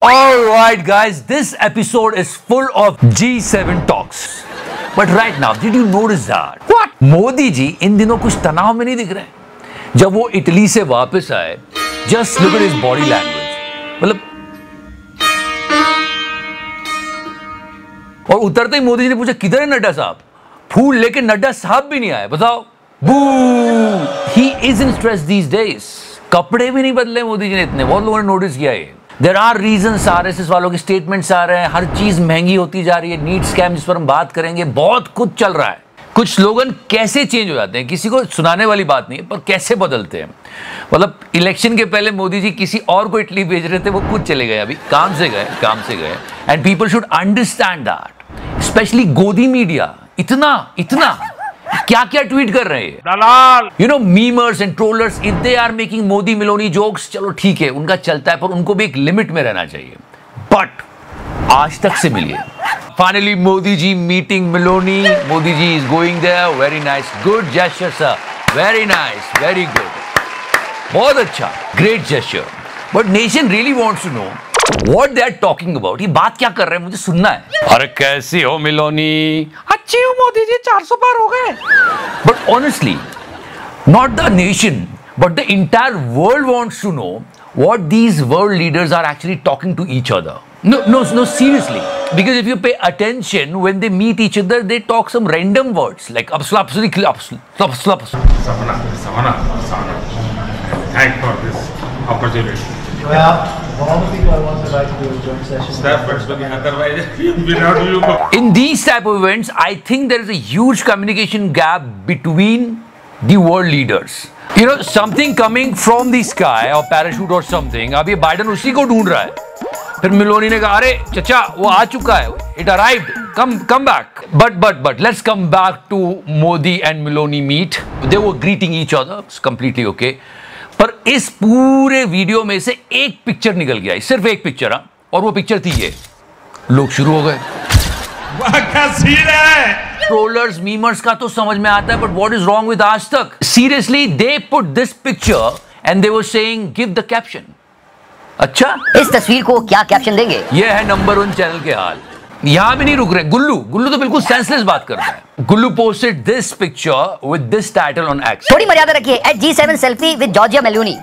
Alright guys, this episode is full of G7 talks. But right now, did you notice that? What? Modi ji इन दिनों कुछ तनाव में नहीं दिख रहे हैं। जब वो इटली से वापस आए, just look at his body language. मतलब और उतरते ही मोदी जी ने पूछा किधर है नड्डा साहब? फूल लेके नड्डा साहब भी नहीं आए, बताओ। Boo! He isn't stressed these days. कपड़े भी नहीं बदले मोदी जी ने इतने, बहुत लोगों ने नोटिस किया है। There are reasons, RSS वालों के स्टेटमेंट्स आ रहे हैं, हर चीज महंगी होती जा रही है, नीट स्कैम जिस पर हम बात करेंगे, बहुत कुछ चल रहा है। कुछ स्लोगन कैसे चेंज हो जाते हैं, किसी को सुनाने वाली बात नहीं है, पर कैसे बदलते हैं। मतलब इलेक्शन के पहले मोदी जी किसी और को इटली भेज रहे थे, वो खुद चले गए, अभी काम से गए। And people should understand that, specially Godi media इतना क्या क्या ट्वीट कर रहे हैं दलाल। You know, memers and trollers, if they are making Modi Meloni jokes, चलो ठीक है, उनका चलता है, पर उनको भी एक लिमिट में रहना चाहिए। बट आज तक से मिलिए। Finally Modi ji meeting Meloni, Modi ji is going there, very nice, good gesture sir, very nice, very good, बहुत अच्छा, great gesture. But nation really wants to know what they are talking about. ये बात क्या कर रहे हैं, मुझे सुनना है। अरे कैसी हो मिलोनी? अच्छी हो मोदी जी, 400 पार हो गए। But honestly, not the nation, but the entire world wants to know what these world leaders are actually talking to each other. No, seriously. Because if you pay attention, when they meet each other, they talk some random words like slap. Savannah. Thanks for this opportunity. In these type of events, I think there is a huge communication gap between the world leaders. You know, something coming from the sky or parachute or something. अब ये Biden उसी को ढूंढ रहा है। फिर मिलोनी ने कहा, अरे चचा वो आ चुका है, it arrived, come back. But let's come back to Modi and Miloni meet. They were greeting each other, it's completely okay. पर इस पूरे वीडियो में से एक पिक्चर निकल गया, सिर्फ एक पिक्चर, और वो पिक्चर थी ये। लोग शुरू हो गए। ट्रोलर्स, मीमर्स का तो समझ में आता है, but what is wrong with आज तक? Seriously, they put this picture and they were saying give the caption. अच्छा, इस तस्वीर को क्या कैप्शन देंगे? ये है नंबर 1 चैनल के हाल। यहां भी नहीं रुक रहे। गुल्लू तो बिल्कुल सेंसलेस बात करता है। Gullu posted this picture with this title on X. थोड़ी मर्यादा रखिए। @G7 selfie with Giorgia Meloni.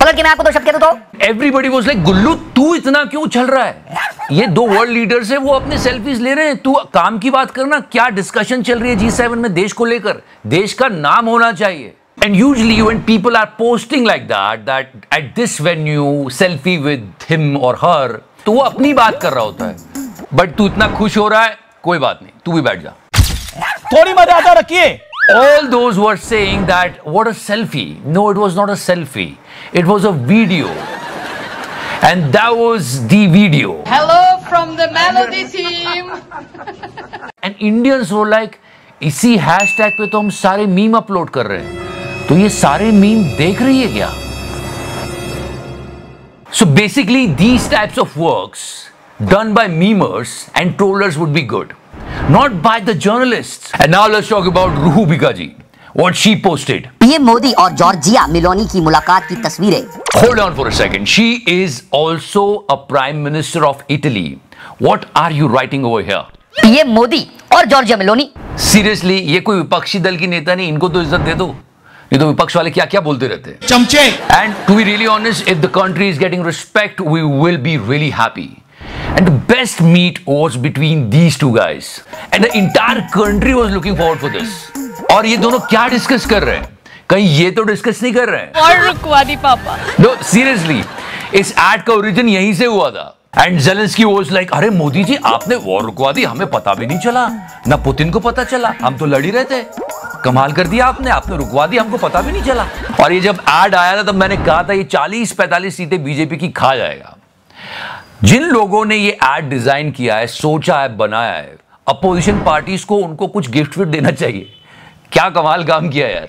पकड़ के मैं आपको 2 शब्द कहता हूं। एवरीबॉडी वाज लाइक, गुल्लू तू इतना क्यों चल रहा है? ये 2 वर्ल्ड लीडर्स है, वो अपने सेल्फीज ले रहे हैं, तू काम की बात करना। क्या डिस्कशन चल रही है G7 में देश को लेकर? देश का नाम होना चाहिए। And usually when people are posting like that at this venue, selfie with him or her, तो वो अपनी बात कर रहा होता है। बट तू इतना खुश हो रहा है, कोई बात नहीं, तू भी बैठ जा, थोड़ी मर्यादा रखिए। All those were saying that what a selfie. No, it was not a selfie. It was a video. And that was the video. Hello from the Melody team. And Indians were like, इसी hashtag पे तो हम सारे meme upload कर रहे हैं, तो ये सारे मीम देख रही है क्या? So basically these types of works done by memers and trollers would be good, not by the journalists. And now let's talk about Ruhu Bikaji, what she posted. PM Modi और जॉर्जिया मेलोनी की मुलाकात की तस्वीरें। Hold on for a second. She is also a prime minister of Italy. What are you writing over here? PM Modi और Giorgia Meloni. Seriously, ये कोई विपक्षी दल की नेता नहीं, इनको तो इज्जत दे दो। ये तो विपक्ष वाले क्या क्या बोलते रहते हैं, चमचे। And to be really honest, if the country is getting respect, we will be really happy. And the best meet was between these two guys. And the entire country was looking forward for this. और ये दोनों क्या discuss कर रहे हैं? कहीं ये तो डिस्कस नहीं कर रहे हैं। और रुकवा दी पापा। No, seriously, इस एड का ओरिजिन यहीं से हुआ था। एंड ज़ेलेंस्की वाज लाइक, अरे मोदी जी आपने वॉर रुकवा दी, हमें पता भी नहीं चला, ना पुतिन को पता चला, हम तो लड़ ही रहे थे, कमाल कर दिया आपने रुकवा दी, हमको पता भी नहीं चला। और ये जब एड आया था तब मैंने कहा था ये 40-45 सीटें बीजेपी की खा जाएगा। जिन लोगों ने ये एड डिजाइन किया है, सोचा है, बनाया है, अपोजिशन पार्टीज को उनको कुछ गिफ्ट विफ्ट देना चाहिए। क्या कमाल काम किया यार।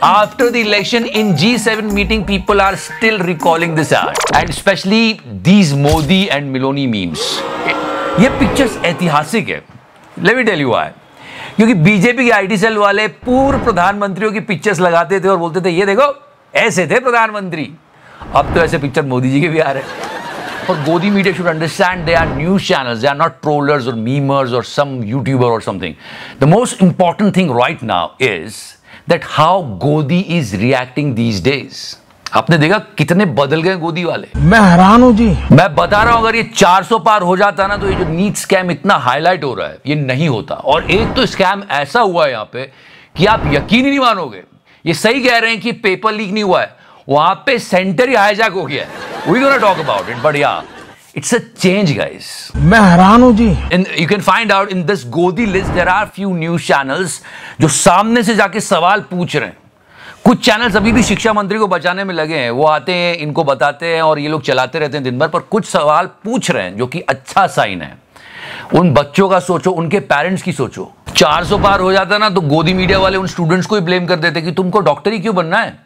After the election in G7 meeting, people are still recalling this ad, and especially these Modi and Miloni memes. ये पिक्चर्स ऐतिहासिक है। Let me tell you why. क्योंकि बीजेपी के आईटी सेल वाले पूर्व प्रधानमंत्रियों की पिक्चर्स लगाते थे और बोलते थे ये देखो ऐसे थे प्रधानमंत्री। अब तो ऐसे पिक्चर मोदी जी के भी आ रहे हैं। for Godi media should understand they are news channels. They are not trollers or memers or some YouTuber or something. The most important thing right now is that how Godi is reacting these days. आपने देखा कितने बदल गए गोदी वाले। मैं हैरान हूं जी। मैं बता रहा हूं अगर ये 400 पार हो जाता ना तो ये जो नीट स्कैम इतना हाईलाइट हो रहा है ये नहीं होता। और एक तो स्कैम ऐसा हुआ है यहाँ पे कि आप यकीन ही नहीं मानोगे। ये सही कह रहे हैं कि पेपर लीक नहीं हुआ है, वहां पे सेंटर ही हाईजैक हो गया है। We gonna talk about it, but yeah it's a change guys. मैं हैरान हूं जी। You can find out in this Godi list there are few news channels जो सामने से जाके सवाल पूछ रहे हैं। कुछ चैनल्स अभी भी शिक्षा मंत्री को बचाने में लगे हैं, वो आते हैं इनको बताते हैं और ये लोग चलाते रहते हैं दिन भर, पर कुछ सवाल पूछ रहे हैं जो कि अच्छा साइन है। उन बच्चों का सोचो, उनके पेरेंट्स की सोचो। 400 पार हो जाता ना तो गोदी मीडिया वाले उन स्टूडेंट्स को ही ब्लेम कर देते कि तुमको डॉक्टर ही क्यों बनना है।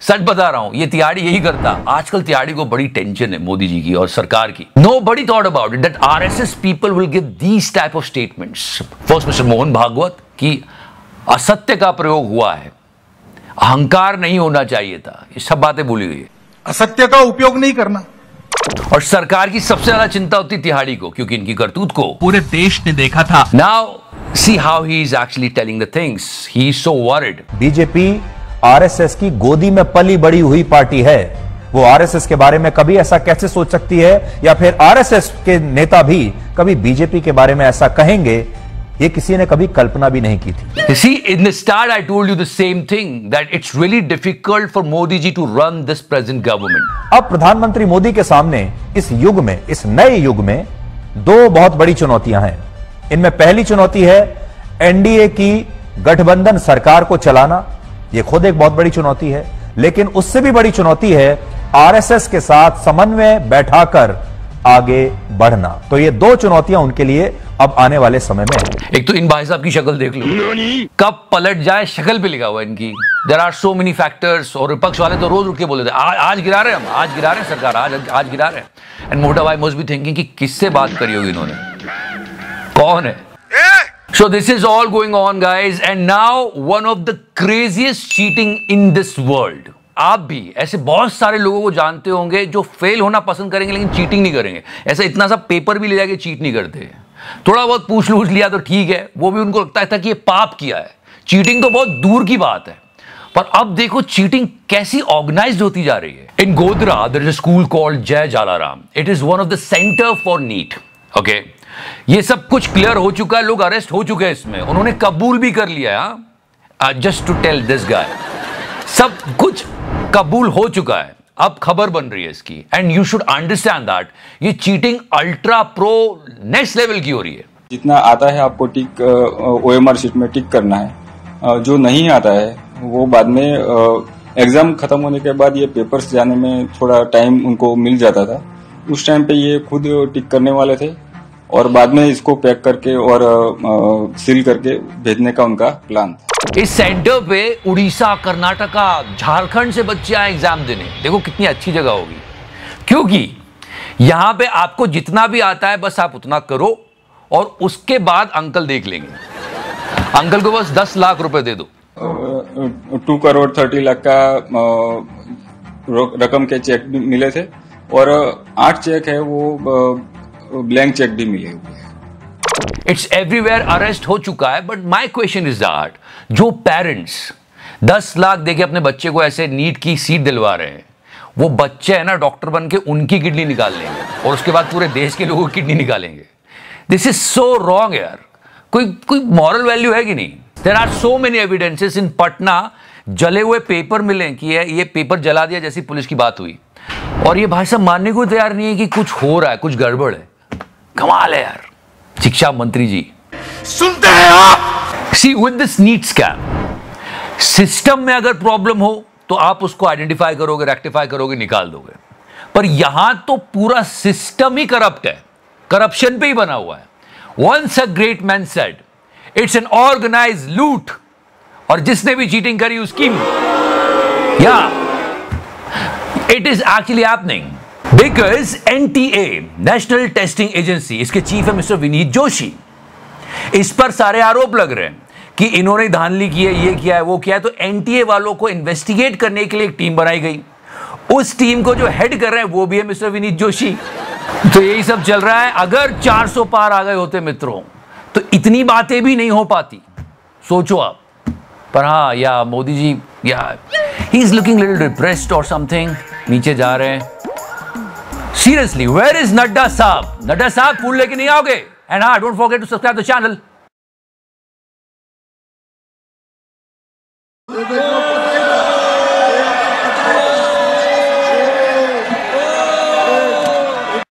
सच बता रहा हूं, ये तिहाड़ी यही करता। आजकल तिहाड़ी को बड़ी टेंशन है मोदी जी की और सरकार की। Nobody thought about it that RSS people will give these type of statements. First mister Mohan Bhagwat कि असत्य का प्रयोग हुआ है, अहंकार नहीं होना चाहिए था, ये सब बातें बोली गई है। असत्य का उपयोग नहीं करना। और सरकार की सबसे ज्यादा चिंता होती तिहाड़ी को, क्योंकि इनकी करतूत को पूरे देश ने देखा था। Now see how he is actually telling the things. He is so worried. BJP RSS की गोदी में पली बड़ी हुई पार्टी है। वो आरएसएस के बारे में कभी ऐसा कैसे सोच सकती है, या फिर आरएसएस के नेता भी कभी बीजेपी के बारे में ऐसा कहेंगे, ये किसी ने कभी कल्पना भी नहीं की थी। See, in the start I told you the same thing, that it's really difficult for Modi ji to run this present government. अब प्रधानमंत्री मोदी के सामने इस युग में, इस नए युग में दो बहुत बड़ी चुनौतियां हैं। इनमें पहली चुनौती है एनडीए की गठबंधन सरकार को चलाना। यह खुद एक बहुत बड़ी चुनौती है, लेकिन उससे भी बड़ी चुनौती है आरएसएस के साथ समन्वय बैठाकर आगे बढ़ना। तो ये दो चुनौतियां उनके लिए अब आने वाले समय में है। एक तो इन भाई साहब की शक्ल देख लो, कब पलट जाए शक्ल पे लिखा हुआ है इनकी। There are so many factors. और विपक्ष वाले तो रोज उठ के बोलते थे आज गिरा रहे हैं हम, आज गिरा रहे हैं सरकार, आज गिरा रहे हैं। एंड मोटा भाई मस्ट बी थिंकिंग कि किससे बात करी होगी इन्होंने, कौन है। So this is all going on guys, and now one of the craziest cheating in this world. आप भी ऐसे बहुत सारे लोगों को जानते होंगे जो फेल होना पसंद करेंगे लेकिन चीटिंग नहीं करेंगे। ऐसा इतना सा पेपर भी ले जाके चीट नहीं करते। थोड़ा बहुत पूछ लूछ लिया तो ठीक है, वो भी उनको लगता था कि ये पाप किया है। चीटिंग तो बहुत दूर की बात है, पर अब देखो चीटिंग कैसी ऑर्गेनाइज्ड होती जा रही है। In Godhra there is a school called Jay Jalaram. It is one of the centre for NEET. Okay, ये सब कुछ क्लियर हो चुका है, लोग अरेस्ट हो चुके हैं इसमें, उन्होंने कबूल भी कर लिया है। Just to tell this guy, सब कुछ कबूल हो चुका है, अब खबर बन रही है इसकी। And you should understand that ये cheating ultra pro next level की हो रही है। जितना आता है आपको टिक ओएमआर शीट में टिक करना है, जो नहीं आता है वो बाद में एग्जाम खत्म होने के बाद ये पेपर्स जाने में थोड़ा टाइम उनको मिल जाता था। उस टाइम पे ये खुद टिक करने वाले थे और बाद में इसको पैक करके और सील करके भेजने का उनका प्लान था। इस सेंटर पे उड़ीसा, कर्नाटका, झारखंड से बच्चे आए एग्जाम देने। देखो कितनी अच्छी जगह होगी, क्योंकि यहां पे आपको जितना भी आता है बस आप उतना करो और उसके बाद अंकल देख लेंगे। अंकल को बस 10 लाख रुपए दे दो। 2 करोड़ 30 लाख का रकम के चेक भी मिले थे और 8 चेक है वो ब्लैंक चेक भी मिले हुए हैं। इट्स एवरीवेयर अरेस्ट हो चुका है। But my question is that जो पेरेंट्स 10 लाख देके अपने बच्चे को ऐसे नीट की सीट दिलवा रहे हैं, वो बच्चे है ना डॉक्टर बन के उनकी किडनी निकाल लेंगे और उसके बाद पूरे देश के लोगों की किडनी निकालेंगे। दिस इज सो रॉन्ग यार। कोई मॉरल वैल्यू है कि नहीं? There are so many evidences. In Patna जले हुए पेपर मिले कि ये पेपर जला दिया जैसी पुलिस की बात हुई, और ये भाई साहब मानने को तैयार नहीं है कि कुछ हो रहा है, कुछ गड़बड़ है। कमाल है यार शिक्षा मंत्री जी। सुनते हैं आप? See with this NEET scam, system में अगर प्रॉब्लम हो तो आप उसको आइडेंटिफाई करोगे, रेक्टिफाई करोगे, निकाल दोगे। पर यहां तो पूरा सिस्टम ही करप्ट है, करप्शन पे ही बना हुआ है। Once a great man said it's an organised loot, और जिसने भी चीटिंग करी उसकी या it is actually happening because NTA, national testing agency, इसके चीफ है मिस्टर विनीत जोशी। इस पर सारे आरोप लग रहे हैं कि इन्होंने धांधली की है, ये किया है, वो किया है। तो एनटीए वालों को इन्वेस्टिगेट करने के लिए एक टीम बनाई गई। उस टीम को जो हेड कर रहे हैं वो भी है मिस्टर विनीत जोशी। तो यही सब चल रहा है। अगर 400 पार आ गए होते मित्रों तो इतनी बातें भी नहीं हो पाती, सोचो आप। पर हाँ, या मोदी जी या he is looking little depressed और समथिंग, नीचे जा रहे हैं। सीरियसली, वेयर इज नड्डा साहब? नड्डा साहब फूल लेके नहीं आओगे? एंड हाँ, don't forget to subscribe the channel.